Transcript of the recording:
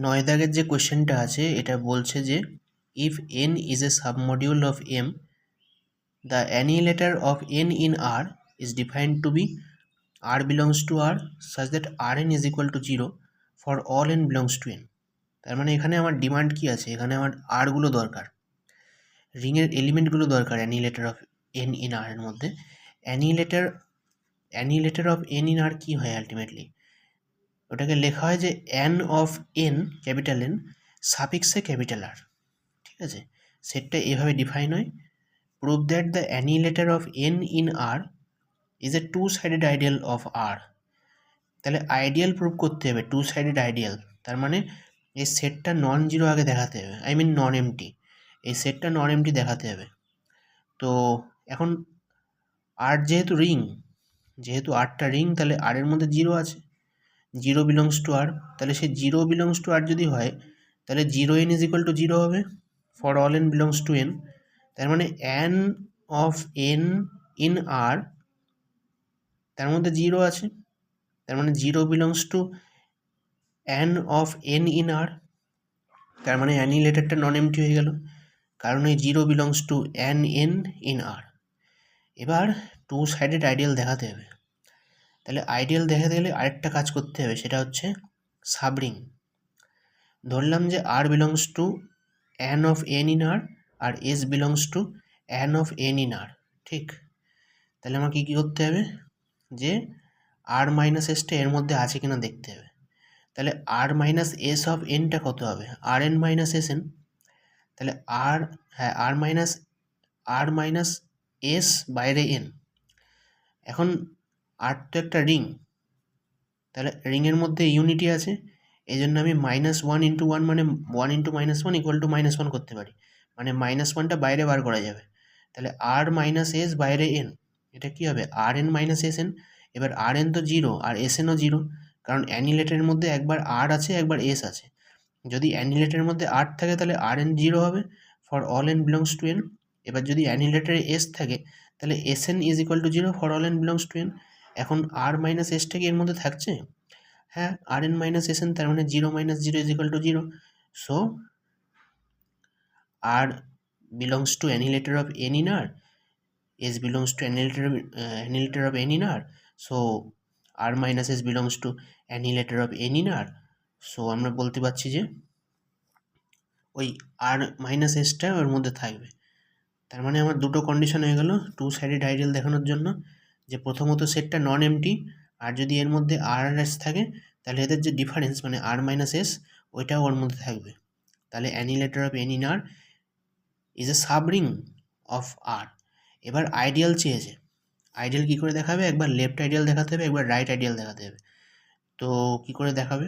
নয় দাগের যে কোশ্চেনটা আছে এটা বলছে যে if n is a submodule of m, the annihilator of n in R is defined to be R belongs to R such that Rn is equal to 0 for all n belongs to n. তার মানে এখানে আমার demand কি আছে, এখানে আমার আরগুলো দরকার, রিংয়ের এলিমেন্টগুলো দরকার অ্যানিহিলেটর অফ n in R এর মধ্যে। অ্যানিহিলেটর অফ n in R কি হয় আলটিমেটলি, ওটাকে লেখা হয় যে n of n capital N সাফিক্সে ক্যাপিটাল R, ঠিক আছে। সেটটা এভাবে ডিফাইন হয়, prove that the annihilator of n in R is a two sided ideal of R। তাহলে আইডিয়াল প্রুভ করতে হবে, টু সাইডেড আইডিয়াল, তার মানে এই সেটটা নন জিরো আগে দেখাতে হবে, আই মিন নন এমটি, এই সেটটা নন এমটি দেখাতে হবে। তো এখন আর যেহেতু আরটা রিং, তাহলে আর এর মধ্যে জিরো আছে, জিরো বিলংস টু আর, তাহলে সে জিরো বিলংস টু আর যদি হয় তাহলে zero N is equal to zero হবে for all N belongs to N. তার মানে N of N in R, তার মধ্যে জিরো আছে, তার মানে zero belongs to N of N in R, তার মানে অ্যানিহিলেটরটা নন এমটি হয়ে গেল, কারণ এই zero belongs to N in R. এবার টু সাইডেড আইডিয়াল দেখাতে হবে, তাহলে আইডিয়াল দেখাতে গেলে আরেকটা কাজ করতে হবে, সেটা হচ্ছে সাবরিং। ধরলাম যে R belongs to N of N in R আর S belongs to N of N in R, ঠিক। তাহলে আমাকে কী করতে হবে, যে আর মাইনাস এসটা এর মধ্যে আছে কিনা দেখতে হবে। তাহলে আর মাইনাস এস অফ এনটা কত হবে, আর এন মাইনাস এস এন। তাহলে আর মাইনাস এস বাইরে এন। এখন আর তো একটা রিং, তাহলে রিংয়ের মধ্যে ইউনিটি আছে, এই জন্য আমি মাইনাস ওয়ান ইন্টু ওয়ান মানে one into minus one equal to minus one করতে পারি, মানে মাইনাস ওয়ানটা বাইরে বার করা যাবে। তাহলে আর মাইনাস এস বাইরে এন, এটা কী হবে, আর এন মাইনাস এস এন। এবার আর এন তো জিরো আর এস এনও জিরো, কারণ অ্যানিহিলেটরের মধ্যে একবার আর আছে একবার এস আছে। যদি অ্যানিহিলেটরের মধ্যে আর থাকে তাহলে আর এন জিরো হবে for all N belongs to N. এবার যদি অ্যানিহিলেটরে এস থাকে তাহলে S N is equal to zero for all N belongs to N. এখন আর মাইনাস এসটা কি এর মধ্যে থাকছে, হ্যাঁ, R N minus S N, তার মানে zero minus zero is equal to zero. So R belongs to annihilator of N in R, S belongs to annihilator of N in R, so R minus S belongs to annihilator of N in R. So আমরা বলতে পারছি যে ওই আর minus এসটা ওর মধ্যে থাকবে। তার মানে আমার দুটো কন্ডিশন হয়ে গেল টু সাইডেড আইডিয়াল দেখানোর জন্য, যে প্রথমত সেটটা নন এমটি, আর যদি এর মধ্যে আর আর এস থাকে তাহলে এদের যে ডিফারেন্স মানে আর মাইনাস এস ওইটাও ওর মধ্যে থাকবে। তাহলে annihilator of N in R is a subring of R. এবার আইডিয়াল চেয়েছে, আইডিয়াল কী করে দেখাবে, একবার লেফট আইডিয়াল দেখাতে হবে একবার রাইট আইডিয়াল দেখাতে হবে। তো কী করে দেখাবে,